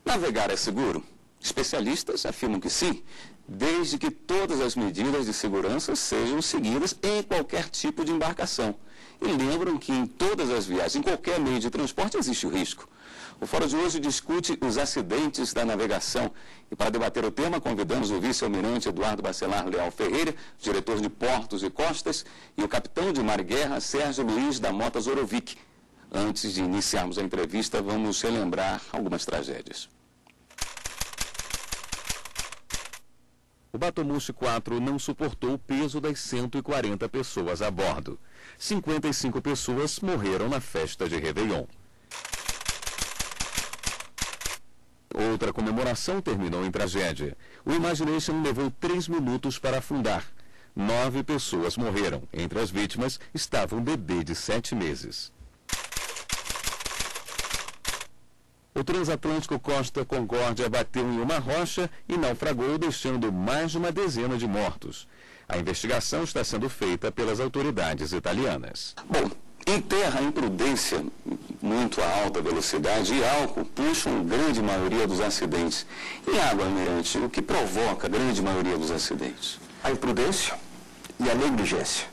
Navegar é seguro? Especialistas afirmam que sim, desde que todas as medidas de segurança sejam seguidas em qualquer tipo de embarcação. E lembram que em todas as viagens, em qualquer meio de transporte, existe o risco. O fórum de hoje discute os acidentes da navegação. E para debater o tema, convidamos o vice-almirante Eduardo Bacelar Leal Ferreira, diretor de Portos e Costas, e o capitão de mar guerra Sérgio Luiz da Mota Zorovic. Antes de iniciarmos a entrevista, vamos relembrar algumas tragédias. O Batomushi 4 não suportou o peso das 140 pessoas a bordo. 55 pessoas morreram na festa de Réveillon. Outra comemoração terminou em tragédia. O Imagination levou 3 minutos para afundar. 9 pessoas morreram. Entre as vítimas estava um bebê de 7 meses. O transatlântico Costa Concórdia bateu em uma rocha e naufragou, deixando mais de uma dezena de mortos. A investigação está sendo feita pelas autoridades italianas. Bom, em terra, a imprudência muito a alta velocidade e álcool puxam a grande maioria dos acidentes. Em água, almirante, o que provoca a grande maioria dos acidentes? A imprudência e a negligência.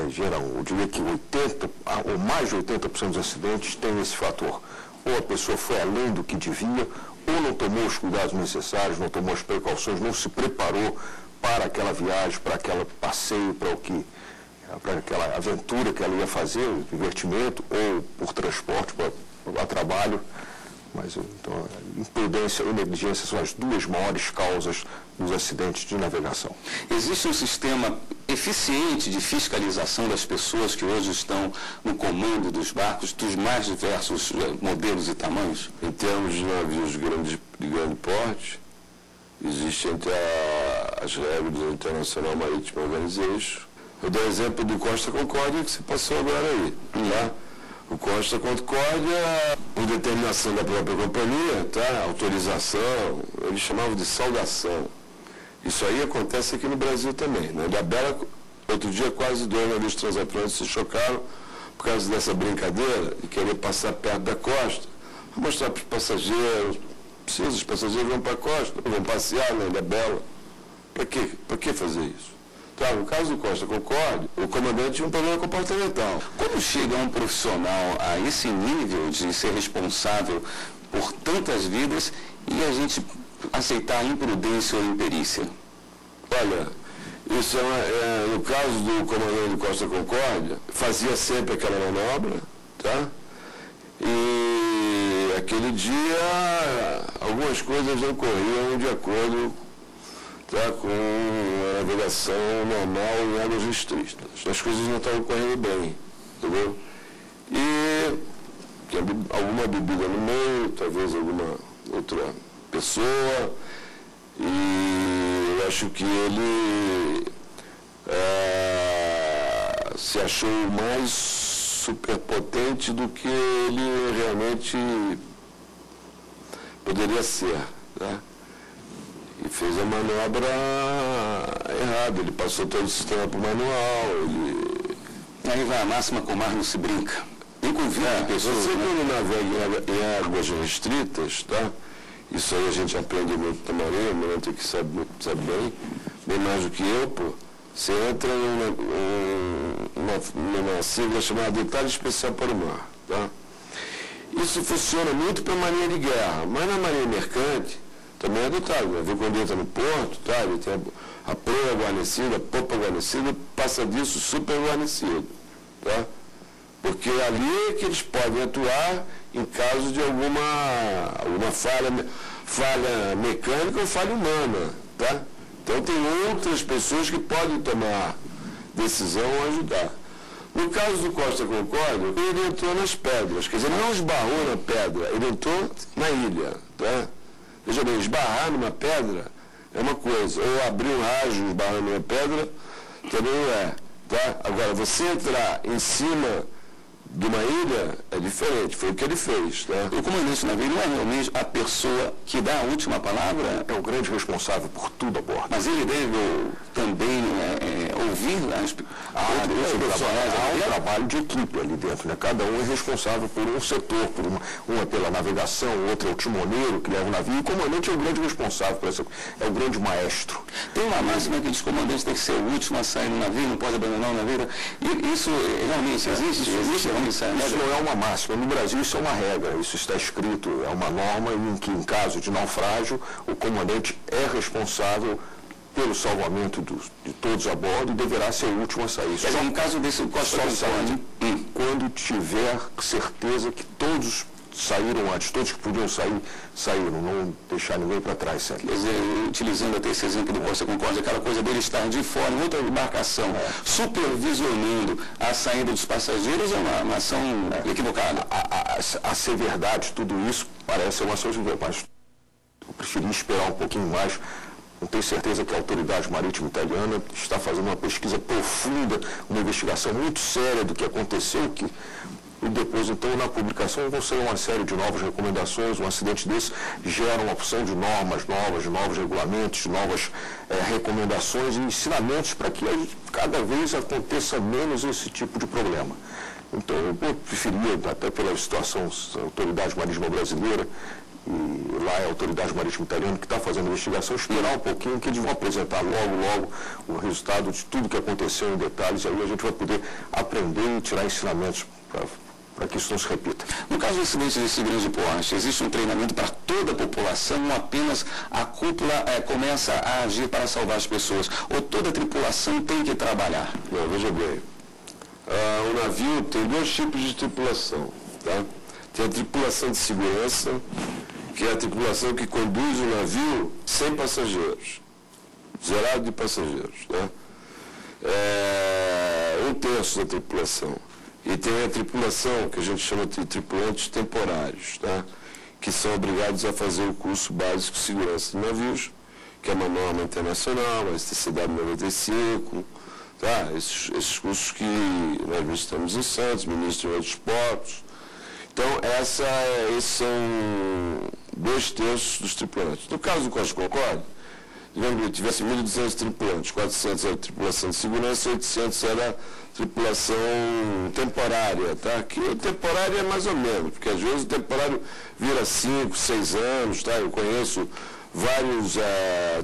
Geral, eu diria que 80% ou mais de 80% dos acidentes têm esse fator. Ou a pessoa foi além do que devia, ou não tomou os cuidados necessários, não tomou as precauções, não se preparou para aquela viagem, para aquele passeio, para aquela aventura que ela ia fazer, divertimento, ou por transporte, para trabalho. Mas, então, a imprudência e negligência são as duas maiores causas dos acidentes de navegação. Existe um sistema eficiente de fiscalização das pessoas que hoje estão no comando dos barcos, dos mais diversos modelos e tamanhos? Em termos de navios de grande porte, existem entre as regras do International Maritime Organization. Eu dou exemplo do Costa Concórdia, que se passou agora aí, tá? O Costa Concórdia, por determinação da própria companhia, tá? Autorização, eles chamavam de saudação. Isso aí acontece aqui no Brasil também. Na Ilhabela, outro dia, quase 2 navios transatlânticos se chocaram por causa dessa brincadeira de querer passar perto da costa, mostrar para os passageiros, os passageiros vão para a costa, vão passear na Ilhabela. Para quê? Para que fazer isso? Tá, no caso do Costa Concórdia, o comandante tinha um problema comportamental. Como chega um profissional a esse nível de ser responsável por tantas vidas e a gente aceitar a imprudência ou a imperícia? Olha, isso no caso do comandante do Costa Concórdia, fazia sempre aquela manobra, tá? E aquele dia, algumas coisas não corriam de acordo, tá, com a navegação normal em águas restritas. As coisas não estavam correndo bem, entendeu? E tinha alguma bebida no meio, talvez alguma outra pessoa, e eu acho que ele se achou mais superpotente do que ele realmente poderia ser, né? E fez a manobra errada, ele passou todo o sistema para o manual, Aí vai a máxima: com o mar não se brinca. Nem convida a pessoa. Você quando navega em águas restritas, tá? Isso aí a gente aprende muito na marinha, o Mirante que sabe bem mais do que eu, pô. Você entra numa sigla chamada Detalhe Especial para o Mar, tá? Isso funciona muito para a marinha de guerra, mas na marinha mercante também é adotado. O navio quando entra no porto, tá? Ele tem a proa guarnecida, a popa guarnecida, passa disso super guarnecido, tá? Porque ali é que eles podem atuar em caso de alguma falha mecânica ou falha humana, tá? Então tem outras pessoas que podem tomar decisão ou ajudar. No caso do Costa Concórdia, ele entrou nas pedras, quer dizer, não esbarrou na pedra, ele entrou na ilha, tá? Veja bem, esbarrar numa pedra é uma coisa, ou abrir um rádio esbarrando numa pedra também não é, tá? Agora, você entrar em cima de uma ilha é diferente, foi o que ele fez. Né? O comandante do navio não é realmente a pessoa que dá a última palavra? É o grande responsável por tudo a bordo. Mas ele deve também ouvir as há um trabalho de equipe ali dentro, né? Cada um é responsável por um setor, um é pela navegação, o outro é o timoneiro que leva o navio, e o comandante é o grande responsável por essa, é o grande maestro. Tem uma máxima que diz que o comandante tem que ser o último a sair no navio, não pode abandonar o navio. E isso realmente existe? Isso não é uma máxima. No Brasil isso é uma regra, isso está escrito, é uma norma em que, em caso de naufrágio, o comandante é responsável pelo salvamento de todos a bordo e deverá ser o último a sair. Só no caso desse só sai quando tiver certeza que todos saíram antes, todos que podiam sair, saíram, não deixar ninguém para trás, certo? Quer dizer, utilizando até esse exemplo do Costa Concórdia, aquela coisa dele estar de fora, em outra embarcação, supervisionando a saída dos passageiros, é uma ação equivocada. A ser verdade, tudo isso parece uma ação, mas eu preferi esperar um pouquinho mais. Não tenho certeza que a autoridade marítima italiana está fazendo uma pesquisa profunda, uma investigação muito séria do que aconteceu, e depois, então, na publicação vão ser uma série de novas recomendações. Um acidente desse gera uma opção de normas novas, de novos regulamentos, de novas recomendações e ensinamentos para que cada vez aconteça menos esse tipo de problema. Então, eu preferia, até pela situação da autoridade marítima brasileira, e lá é a autoridade marítima italiana que está fazendo a investigação, esperar um pouquinho, que eles vão apresentar logo o resultado de tudo que aconteceu em detalhes, aí a gente vai poder aprender e tirar ensinamentos para que isso não se repita. No caso do acidente desse grande porte, existe um treinamento para toda a população ou apenas a cúpula começa a agir para salvar as pessoas? Ou toda a tripulação tem que trabalhar? Não, veja bem. O navio tem dois tipos de tripulação. Tá? Tem a tripulação de segurança, que é a tripulação que conduz o navio sem passageiros, zerado de passageiros. Né? Um terço da tripulação. E tem a tripulação, que a gente chama de tripulantes temporários, tá? Que são obrigados a fazer o curso básico de segurança de navios, que é uma norma internacional, a STCW 95, tá? Esses cursos que nós visitamos em Santos, ministro em outros portos. Então, esses são 2/3 dos tripulantes. No caso do Costa Concórdia, digamos que tivesse 1.200 tripulantes, 400 era tripulação de segurança, 800 era tripulação temporária, tá? Que o temporário é mais ou menos, porque às vezes o temporário vira 5, 6 anos, tá? Eu conheço vários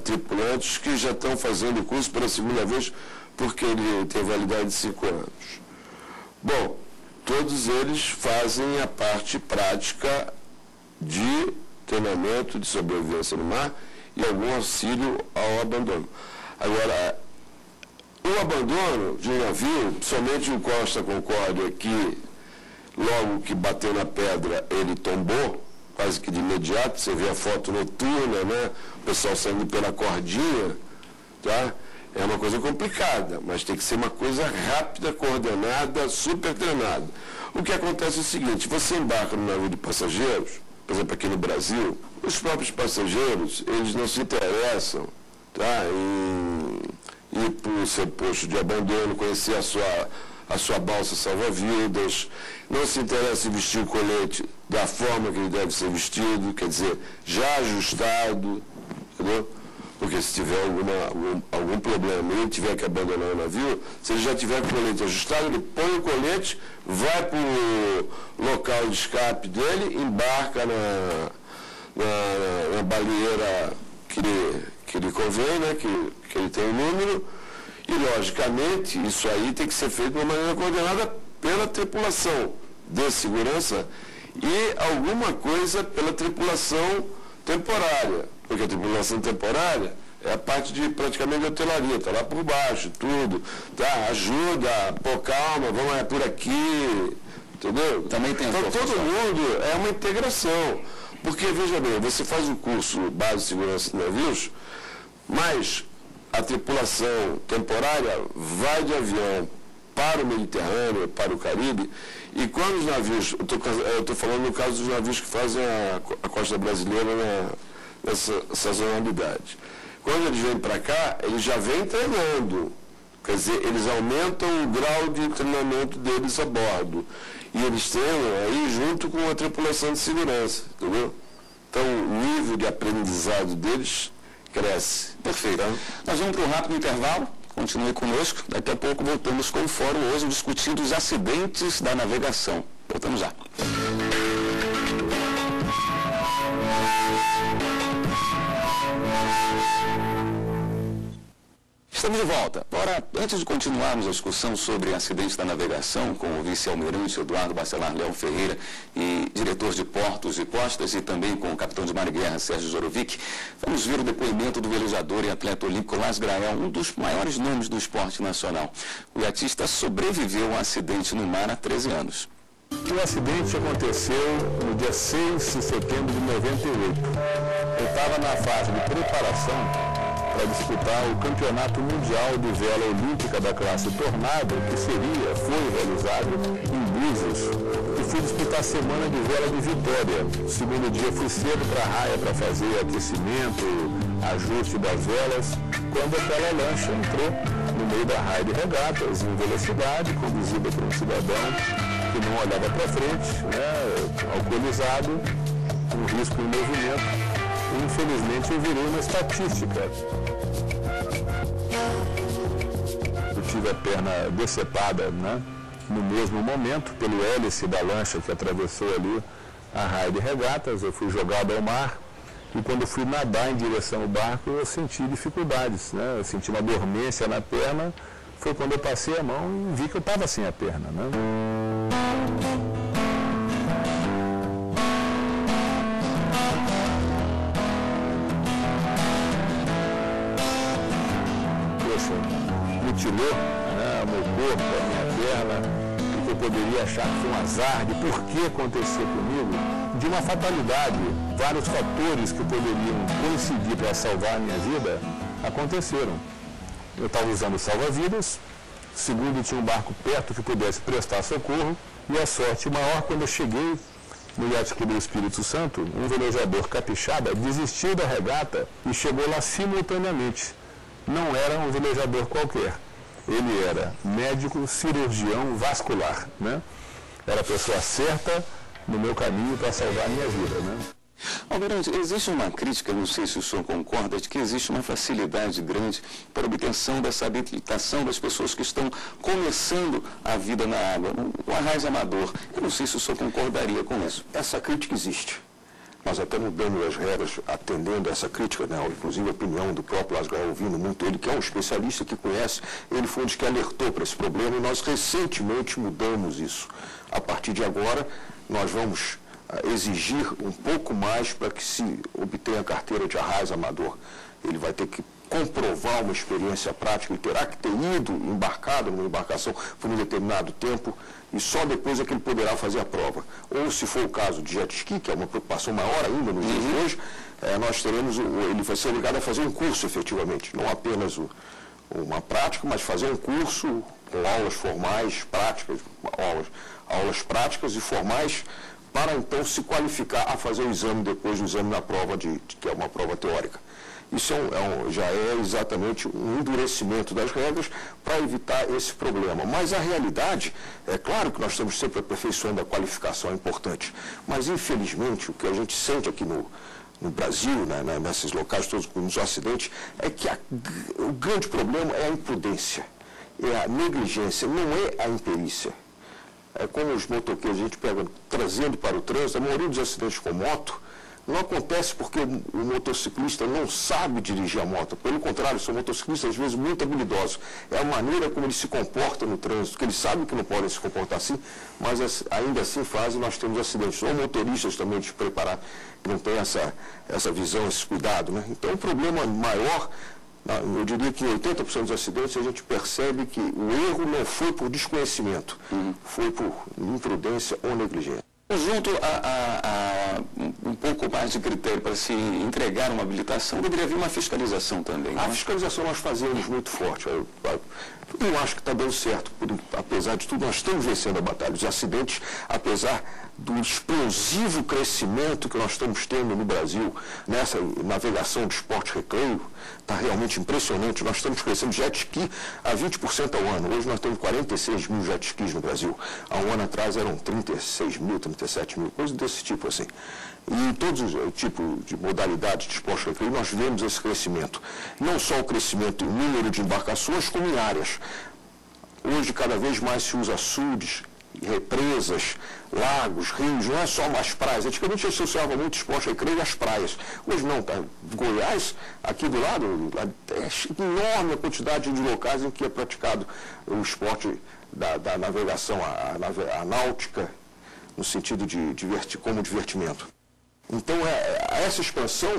tripulantes que já estão fazendo o curso pela segunda vez, porque ele tem validade de 5 anos. Bom, todos eles fazem a parte prática de treinamento de sobrevivência no mar e algum auxílio ao abandono. Agora, o abandono de um navio, somente o Costa Concórdia, que logo que bateu na pedra ele tombou, quase que de imediato, você vê a foto noturna, né? O pessoal saindo pela cordinha, tá? É uma coisa complicada, mas tem que ser uma coisa rápida, coordenada, super treinada. O que acontece é o seguinte, você embarca no navio de passageiros, por exemplo, aqui no Brasil, os próprios passageiros, eles não se interessam, tá? em ir para o seu posto de abandono, conhecer a sua balsa salva-vidas, não se interessa em vestir o colete da forma que ele deve ser vestido, quer dizer, já ajustado, entendeu? Porque se tiver algum problema e ele tiver que abandonar o navio, se ele já tiver com o colete ajustado, ele põe o colete, vai para o local de escape dele, embarca na baleeira que lhe convém, né, que ele tem o número, e logicamente isso aí tem que ser feito de uma maneira coordenada pela tripulação de segurança e alguma coisa pela tripulação temporária. Porque a tripulação temporária é a parte de praticamente de hotelaria, está lá por baixo, tudo, tá? Ajuda, pô, calma, vamos por aqui, entendeu? Também tem então todo mundo é uma integração. Porque, veja bem, você faz o curso base de segurança de navios, mas a tripulação temporária vai de avião para o Mediterrâneo, para o Caribe, e quando os navios, eu estou falando no caso dos navios que fazem a costa brasileira nessa sazonalidade. Quando eles vêm para cá, eles já vêm treinando. Quer dizer, eles aumentam o grau de treinamento deles a bordo. E eles treinam aí junto com a tripulação de segurança, entendeu? Então, o nível de aprendizado deles cresce. Perfeito. Tá? Nós vamos para um rápido intervalo. Continue conosco. Daqui a pouco voltamos com o fórum hoje discutindo os acidentes da navegação. Voltamos já. Estamos de volta. Ora, antes de continuarmos a discussão sobre acidentes da navegação com o vice-almirante Eduardo Bacelar Leão Ferreira e diretor de portos e costas e também com o capitão de mar e guerra Sérgio Zorovic, vamos ver o depoimento do velejador e atleta olímpico Lars Grael, um dos maiores nomes do esporte nacional. O iatista sobreviveu a um acidente no mar há 13 anos. O acidente aconteceu no dia 6 de setembro de 98. Eu estava na fase de preparação para disputar o Campeonato Mundial de Vela Olímpica da classe Tornado, que foi realizado em Búzios, e fui disputar a semana de vela de Vitória. No segundo dia fui cedo para a raia para fazer aquecimento, ajuste das velas, quando aquela lancha entrou no meio da raia de regatas, em velocidade, conduzida por um cidadão que não olhava para frente, alcoolizado, com risco em movimento. Infelizmente, eu virei uma estatística. Eu tive a perna decepada, no mesmo momento, pelo hélice da lancha que atravessou ali a raia de regatas. Eu fui jogado ao mar e quando fui nadar em direção ao barco, eu senti dificuldades, Eu senti uma dormência na perna. Foi quando eu passei a mão e vi que eu estava sem a perna, mutilou o meu corpo, a minha perna, e que eu poderia achar que foi um azar de por que aconteceu comigo, de uma fatalidade, vários fatores que poderiam coincidir para salvar a minha vida, aconteceram. Eu estava usando salva-vidas, segundo, tinha um barco perto que pudesse prestar socorro, e a sorte maior, quando eu cheguei no Yacht Clube do Espírito Santo, um velejador capixaba desistiu da regata e chegou lá simultaneamente. Não era um velejador qualquer, ele era médico cirurgião vascular, Era a pessoa certa no meu caminho para salvar a minha vida, Almirante, existe uma crítica, não sei se o senhor concorda, de que existe uma facilidade grande para a obtenção dessa habilitação das pessoas que estão começando a vida na água, o arraiz amador. Eu não sei se o senhor concordaria com isso. Essa crítica existe. Nós até mudamos as regras atendendo a essa crítica, inclusive a opinião do próprio Lars Grael, ouvindo muito ele, que é um especialista que conhece, ele foi um dos que alertou para esse problema e nós recentemente mudamos isso. A partir de agora, nós vamos exigir um pouco mais para que se obtenha a carteira de arraiz amador. Ele vai ter que comprovar uma experiência prática, ele terá que ter ido embarcado numa embarcação por um determinado tempo e só depois é que ele poderá fazer a prova. Ou, se for o caso de jet ski, que é uma preocupação maior ainda nos dias de hoje, nós teremos, ele vai ser obrigado a fazer um curso efetivamente, não apenas uma prática, mas fazer um curso com aulas formais, práticas, aulas práticas e formais, para então se qualificar a fazer o exame depois do exame na prova, que é uma prova teórica. Isso já é exatamente um endurecimento das regras para evitar esse problema. Mas a realidade, é claro que nós estamos sempre aperfeiçoando a qualificação, é importante. Mas, infelizmente, o que a gente sente aqui no Brasil, nesses locais todos, nos acidentes, é que o grande problema é a imprudência, é a negligência, não é a imperícia. É como os motoqueiros, a gente pega trazendo para o trânsito, a maioria dos acidentes com moto, não acontece porque o motociclista não sabe dirigir a moto. Pelo contrário, são motociclistas, às vezes, muito habilidosos. É a maneira como eles se comportam no trânsito, que eles sabem que não podem se comportar assim, mas ainda assim fazem, nós temos acidentes. Ou motoristas também despreparados, que não têm essa visão, esse cuidado. Então, o problema maior, eu diria que em 80% dos acidentes a gente percebe que o erro não foi por desconhecimento, foi por imprudência ou negligência. Junto a um pouco mais de critério para se entregar uma habilitação, deveria haver uma fiscalização também. A fiscalização nós fazemos muito forte. Eu acho que está dando certo. Apesar de tudo, nós estamos vencendo a batalha. Os acidentes, apesar do explosivo crescimento que nós estamos tendo no Brasil, nessa navegação de esporte recreio, está realmente impressionante. Nós estamos crescendo jet ski a 20% ao ano. Hoje nós temos 46 mil jet skis no Brasil. Há um ano atrás eram 36 mil, 37 mil, coisas desse tipo assim. E em todos os tipos de modalidades de esporte recreio, nós vemos esse crescimento. Não só o crescimento em número de embarcações, como em áreas. Hoje, cada vez mais se usa açudes, represas, lagos, rios, não é só mais praias. Antigamente se associava muito esporte recreio às praias. Hoje não, tá? Goiás, aqui do lado, é enorme a quantidade de locais em que é praticado o esporte da navegação, a náutica, no sentido como divertimento. Então, essa expansão,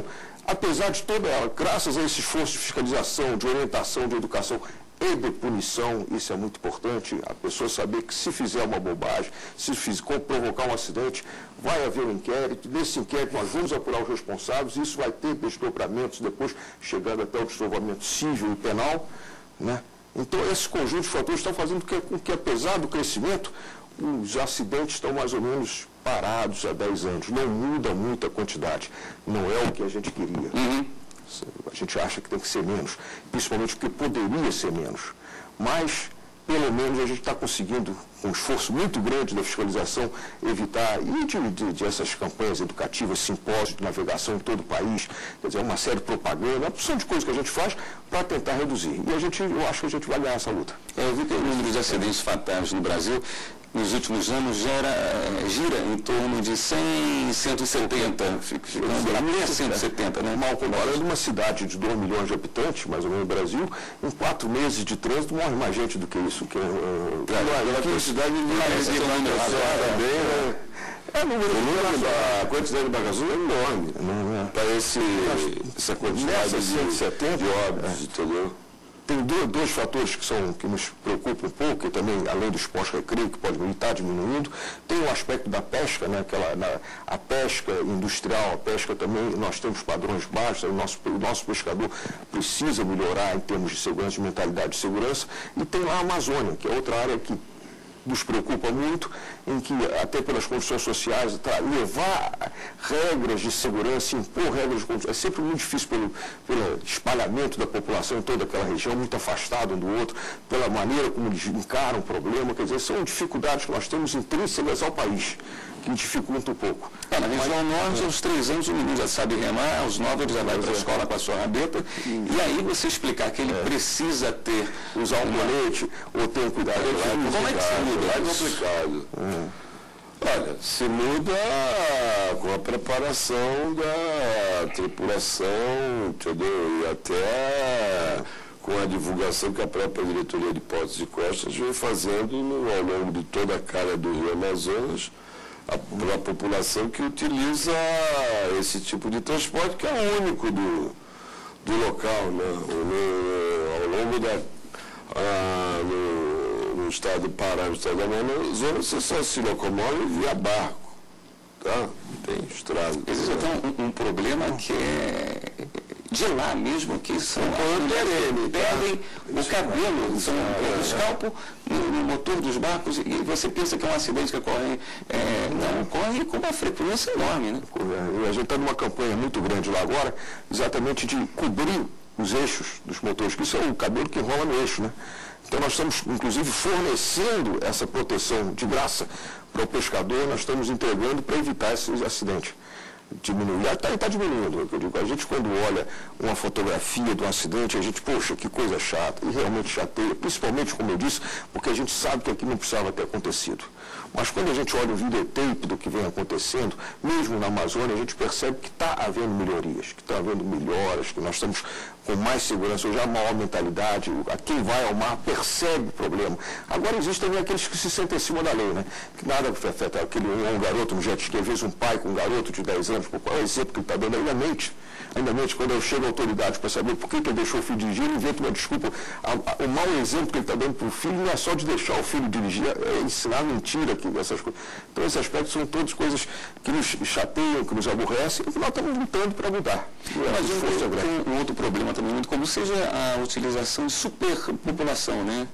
apesar de toda ela, graças a esse esforço de fiscalização, de orientação, de educação e de punição, isso é muito importante, a pessoa saber que se fizer uma bobagem, se provocar um acidente, vai haver um inquérito, nesse inquérito nós vamos apurar os responsáveis, isso vai ter desdobramentos depois, chegando até o desdobramento civil e penal, né? Então, esse conjunto de fatores está fazendo com que, apesar do crescimento, os acidentes estão mais ou menos parados há 10 anos. Não muda muito a quantidade. Não é o que a gente queria. A gente acha que tem que ser menos, principalmente porque poderia ser menos. Mas, pelo menos, a gente está conseguindo, com um esforço muito grande da fiscalização, evitar, e de essas campanhas educativas, simpósios de navegação em todo o país, quer dizer, uma série de propaganda, uma porção de coisas que a gente faz para tentar reduzir. E eu acho que a gente vai ganhar essa luta. Eu vi que o número de acidentes fatais no Brasil nos últimos anos gira em torno de 100, 170, ficando até 170, né? Mal comparando, uma cidade de 2 milhões de habitantes, mais ou menos no Brasil, em 4 meses de trânsito morre mais gente do que isso. Aqui a cidade a quantidade de embarcações é enorme. Parece essa quantidade de 170 de óbitos, entendeu? Tem dois fatores que nos preocupam um pouco, e também, além do esporte recreio, que pode estar diminuindo, tem o aspecto da pesca, né, a pesca industrial, a pesca também, nós temos padrões baixos, o nosso pescador precisa melhorar em termos de segurança, de mentalidade de segurança, e tem lá a Amazônia, que é outra área que nos preocupa muito, em que, até pelas condições sociais, levar regras de segurança, impor regras de condições, é sempre muito difícil pelo espalhamento da população em toda aquela região, muito afastado um do outro, pela maneira como eles encaram o problema, quer dizer, são dificuldades que nós temos intrínsecas ao país, que dificulta um pouco. Na região norte, aos 3 anos o menino já sabe remar, aos 9 ele já vai para a escola com a sua rabeta, e aí você explicar que ele precisa usar um colete ou ter um cuidado. Como é que se muda? É complicado. Olha, se muda com a preparação da tripulação, entendeu? E até com a divulgação que a própria diretoria de Portos e Costas vem fazendo ao longo de toda a calha do Rio Amazonas, para a população que utiliza esse tipo de transporte, que é o único do local, né? Ao longo no estado do Pará, no estado da Amazonas, você só se locomove via barco, tá? Tem estrada. Existe então um problema que é de lá mesmo, que são perdem o cabelo, são escalpo no motor dos barcos, e você pensa que é um acidente que ocorre, não, ocorre com uma frequência enorme, né? A gente está numa campanha muito grande lá agora, exatamente de cobrir os eixos dos motores, que isso é o cabelo que enrola no eixo, né? Então nós estamos, inclusive, fornecendo essa proteção de graça para o pescador, nós estamos entregando para evitar esses acidentes. Diminuir, está diminuindo. Eu digo, a gente quando olha uma fotografia de um acidente, a gente, poxa, que coisa chata, e realmente chateia, principalmente, como eu disse, porque a gente sabe que aquilo não precisava ter acontecido. Mas quando a gente olha o videotape do que vem acontecendo, mesmo na Amazônia, a gente percebe que está havendo melhorias, que está havendo melhoras, que nós estamos com mais segurança, ou já maior mentalidade, quem vai ao mar percebe o problema. Agora existem também aqueles que se sentem acima da lei, né? Que nada afeta um garoto no jet ski, às vezes um pai com um garoto de 10 anos, qual é o exemplo que ele está dando? Ainda mente, quando eu chego à autoridade para saber por que ele deixou o filho dirigir, ele inventa uma desculpa. O mau exemplo que ele está dando para o filho não é só de deixar o filho dirigir, é ensinar mentira, essas coisas. Então esses aspectos são todas coisas que nos chateiam, que nos aborrecem, e nós estamos lutando para mudar. Mas tem um outro problema também muito comum, seja a utilização de superpopulação, né?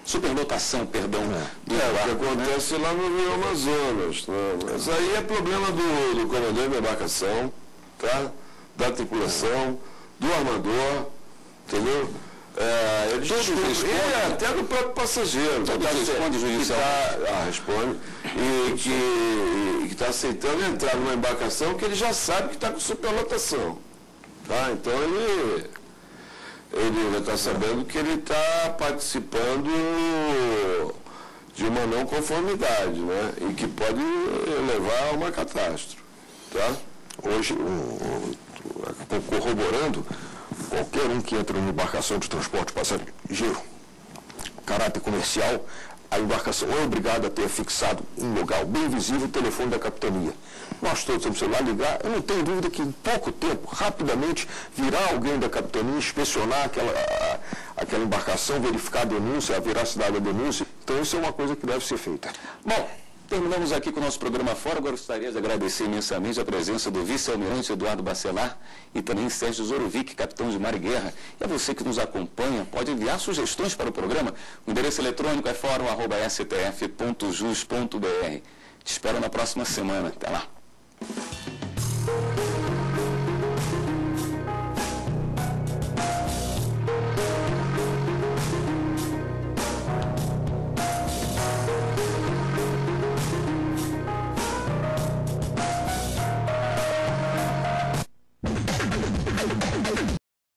Superlotação, perdão. O que acontece lá no Rio Amazonas. Né? Mas aí é problema do comandante da embarcação, tá? Da tripulação, do armador, entendeu? Ele até do próprio passageiro. Responde judicial. Responde. E que está aceitando entrar numa embarcação que ele já sabe que está com superlotação. Tá? Então ele já está sabendo que ele está participando de uma não conformidade, né? E que pode levar a uma catástrofe. Tá? Hoje, corroborando, qualquer um que entra numa embarcação de transporte passageiro, caráter comercial, a embarcação é obrigada a ter fixado em lugar bem visível o telefone da capitania. Nós todos temos celular, ligar, eu não tenho dúvida que em pouco tempo, rapidamente, virá alguém da capitania, inspecionar aquela embarcação, verificar a denúncia, a veracidade da denúncia. Então isso é uma coisa que deve ser feita. Bom, terminamos aqui com o nosso programa Fora. Agora gostaria de agradecer imensamente a presença do vice-almirante Eduardo Bacelar e também Sérgio Zorovic, capitão de mar e guerra. E a você que nos acompanha, pode enviar sugestões para o programa. O endereço eletrônico é fórum@stf.jus.br. Te espero na próxima semana. Até lá.